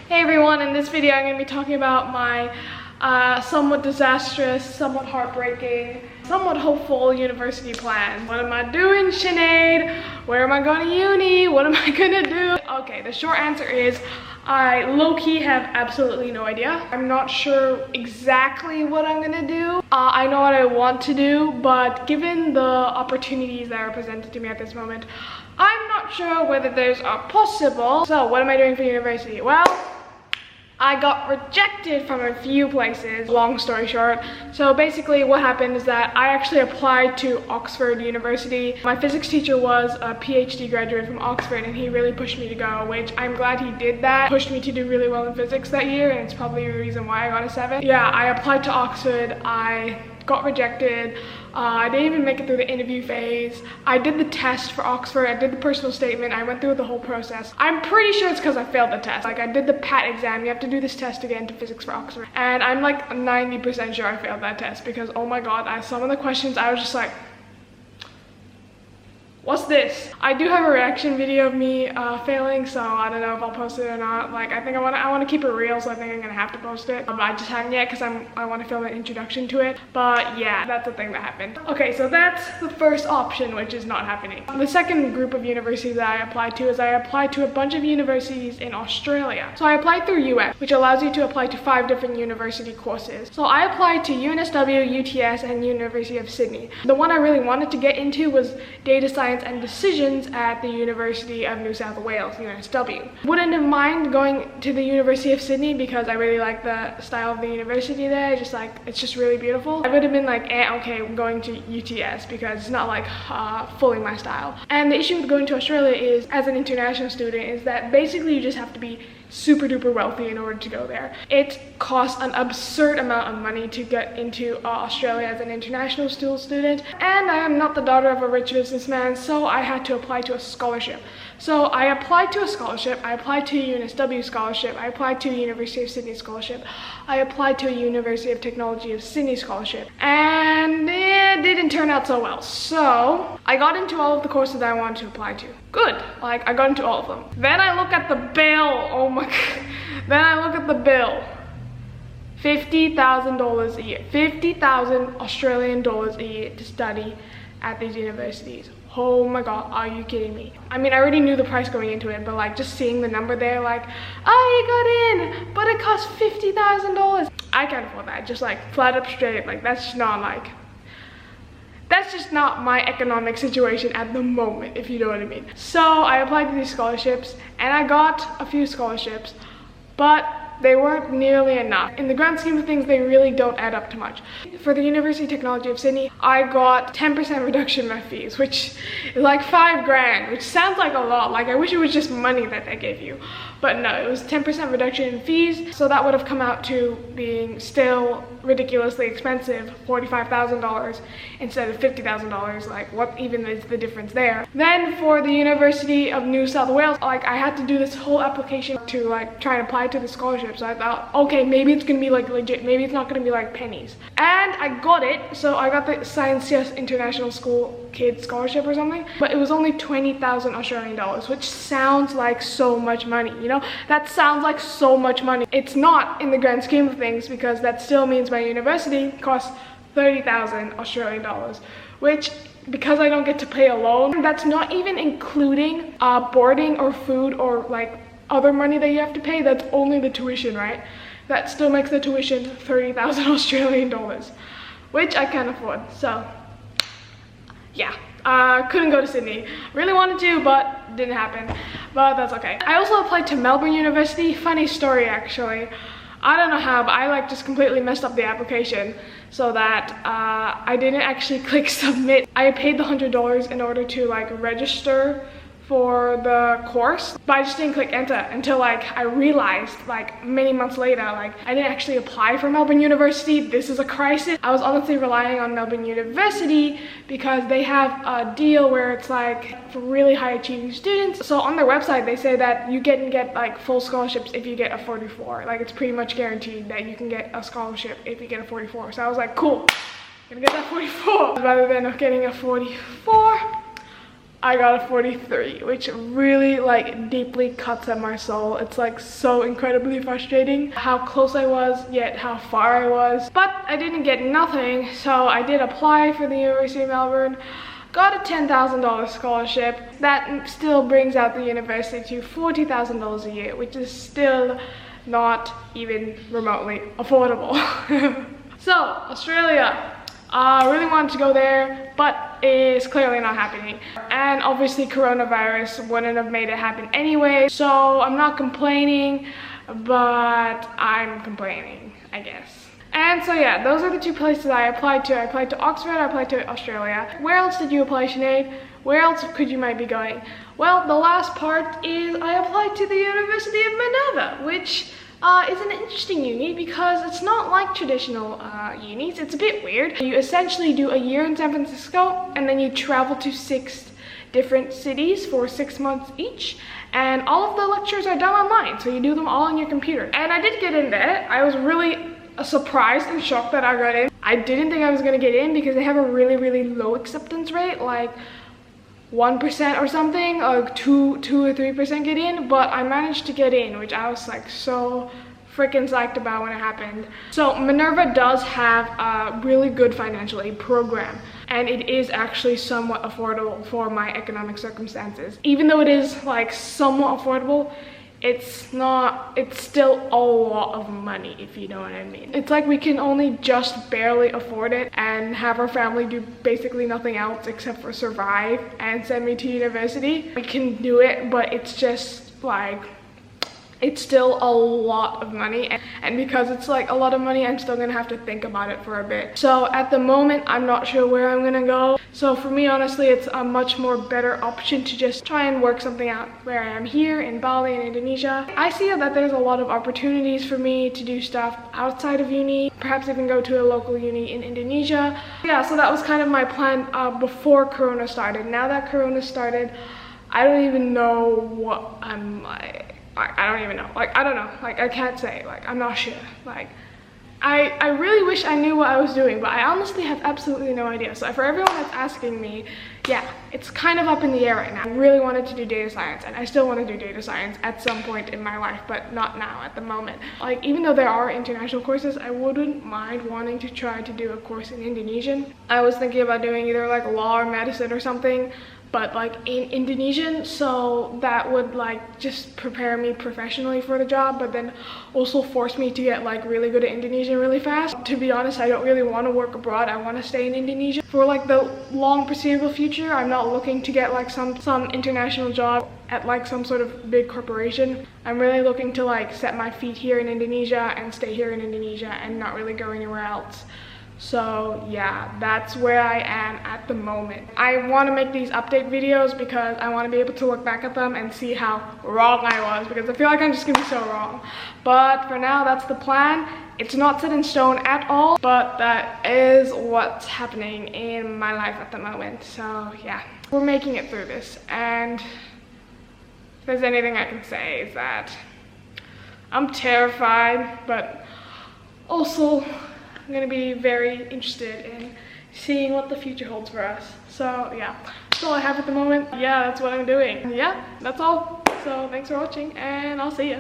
Hey everyone, in this video I'm going to be talking about my somewhat disastrous, somewhat heartbreaking, somewhat hopeful university plan. What am I doing, Sinead? Where am I going to uni? What am I going to do? Okay, the short answer is I low-key have absolutely no idea. I'm not sure exactly what I'm going to do. I know what I want to do, but given the opportunities that are presented to me at this moment, I'm not sure whether those are possible. So what am I doing for university? Well, I got rejected from a few places, long story short. So basically what happened is that I actually applied to Oxford University. My physics teacher was a PhD graduate from Oxford and he really pushed me to go, which I'm glad he did that. Pushed me to do really well in physics that year, and it's probably the reason why I got a 7. Yeah, I applied to Oxford, I got rejected. I didn't even make it through the interview phase. I did the test for Oxford, I did the personal statement, I went through the whole process. I'm pretty sure it's because I failed the test. Like, I did the PAT exam, you have to do this test again to physics for Oxford. And I'm like 90% sure I failed that test because, oh my god, some of the questions I was just like, what's this? I do have a reaction video of me failing, so I don't know if I'll post it or not. Like, I think I want to keep it real, so I think I'm gonna have to post it. But I just haven't yet because I want to film an introduction to it. But yeah, that's the thing that happened. Okay, so that's the first option, which is not happening. The second group of universities that I applied to is I applied to a bunch of universities in Australia. So I applied through US, which allows you to apply to 5 different university courses. So I applied to UNSW, UTS, and University of Sydney. The one I really wanted to get into was data science and decisions at the University of New South Wales, UNSW. Wouldn't have mind going to the University of Sydney because I really like the style of the university there. It's just really beautiful. I would have been like, okay, I'm going to UTS because it's not like fully my style. And the issue with going to Australia is, as an international student, is that basically you just have to be super duper wealthy in order to go there. It costs an absurd amount of money to get into Australia as an international student, and I am not the daughter of a rich businessman, so I had to apply to a scholarship. So I applied to a scholarship, I applied to a UNSW scholarship, I applied to a University of Sydney scholarship, I applied to a University of Technology of Sydney scholarship, and it didn't turn out so well. So I got into all of the courses that I wanted to apply to. Good, like I got into all of them. Then I look at the bill, oh my god. Then I look at the bill. $50,000 a year, 50,000 Australian dollars a year to study at these universities. Oh my god, are you kidding me? I mean, I already knew the price going into it, but like just seeing the number there, like, oh, you got in, but it costs $50,000. I can't afford that, just like flat up straight, like that's just not my economic situation at the moment, if you know what I mean. So I applied to these scholarships and I got a few scholarships, but they weren't nearly enough. In the grand scheme of things, they really don't add up to much. For the University of Technology of Sydney, I got 10% reduction in my fees, which is like $5,000, which sounds like a lot. Like, I wish it was just money that they gave you. But no, it was 10% reduction in fees, so that would have come out to being still ridiculously expensive, $45,000 instead of $50,000. Like, what even is the difference there? Then for the University of New South Wales, like, I had to do this whole application to like try and apply to the scholarship. So I thought, okay, maybe it's gonna be like legit, maybe it's not gonna be like pennies. And I got it, so I got the Science Yes International School Kids Scholarship or something, but it was only 20,000 Australian dollars, which sounds like so much money, you know? That sounds like so much money. It's not in the grand scheme of things, because that still means my university costs 30,000 Australian dollars, which, because I don't get to pay a loan, that's not even including boarding or food or like other money that you have to pay. That's only the tuition, right? That still makes the tuition 30,000 Australian dollars, which I can't afford. So yeah, couldn't go to Sydney. Really wanted to, but didn't happen, but that's okay. I also applied to Melbourne University. Funny story, actually. I don't know how, but I like just completely messed up the application so that I didn't actually click submit. I paid the $100 in order to like register for the course, but I just didn't click enter until like I realized like many months later, like I didn't actually apply for Melbourne University. This is a crisis. I was honestly relying on Melbourne University because they have a deal where it's like for really high achieving students. So on their website they say that you can get like full scholarships if you get a 44. Like, it's pretty much guaranteed that you can get a scholarship if you get a 44. So I was like, cool, I'm gonna get that 44 rather than getting a 44. I got a 43, which really like deeply cuts at my soul. It's like so incredibly frustrating how close I was, yet how far I was. But I didn't get nothing, so I did apply for the University of Melbourne. Got a $10,000 scholarship. That still brings out the university to $40,000 a year, which is still not even remotely affordable. So, Australia. I really wanted to go there, but it's clearly not happening. And obviously coronavirus wouldn't have made it happen anyway, so I'm not complaining, but I'm complaining, I guess. And so yeah, those are the two places I applied to. I applied to Oxford, I applied to Australia. Where else did you apply, Sinead? Where else could you might be going? Well, the last part is I applied to the University of Minerva, which is an interesting uni because it's not like traditional unis. It's a bit weird. You essentially do a year in San Francisco and then you travel to 6 different cities for 6 months each, and all of the lectures are done online, so you do them all on your computer. And I did get in there. I was really surprised and shocked that I got in. I didn't think I was gonna get in because they have a really low acceptance rate, like 1% or something, or 2 or 3% get in, but I managed to get in, which I was like so freaking psyched about when it happened. So Minerva does have a really good financial aid program, and it is actually somewhat affordable for my economic circumstances. Even though it is like somewhat affordable, it's still a lot of money, if you know what I mean. It's like we can only just barely afford it and have our family do basically nothing else except for survive and send me to university. We can do it, but it's just like, it's still a lot of money, and because it's like a lot of money, I'm still gonna have to think about it for a bit. So at the moment, I'm not sure where I'm gonna go. So for me, honestly, it's a much more better option to just try and work something out where I am here in Bali in Indonesia. I see that there's a lot of opportunities for me to do stuff outside of uni, perhaps even go to a local uni in Indonesia. Yeah, so that was kind of my plan before Corona started. Now that Corona started, I don't even know what I'm like. I don't even know. Like, I don't know. Like, I can't say. Like, I'm not sure. Like, I really wish I knew what I was doing, but I honestly have absolutely no idea. So for everyone that's asking me, yeah, it's kind of up in the air right now. I really wanted to do data science, and I still want to do data science at some point in my life, but not now at the moment. Like, even though there are international courses, I wouldn't mind wanting to try to do a course in Indonesian. I was thinking about doing either like law or medicine or something, but like in Indonesian, so that would like just prepare me professionally for the job, but then also force me to get like really good at Indonesian really fast. To be honest, I don't really want to work abroad. I want to stay in Indonesia for like the long foreseeable future. I'm not looking to get like some international job at like some sort of big corporation. I'm really looking to like set my feet here in Indonesia and stay here in Indonesia and not really go anywhere else. So yeah, that's where I am at the moment. I want to make these update videos because I want to be able to look back at them and see how wrong I was, because I feel like I'm just gonna be so wrong. But for now, that's the plan. It's not set in stone at all, but that is what's happening in my life at the moment. So yeah, we're making it through this, and if there's anything I can say is that I'm terrified, but also I'm gonna be very interested in seeing what the future holds for us. So yeah, that's all I have at the moment. Yeah, that's what I'm doing. Yeah, that's all. So thanks for watching, and I'll see ya.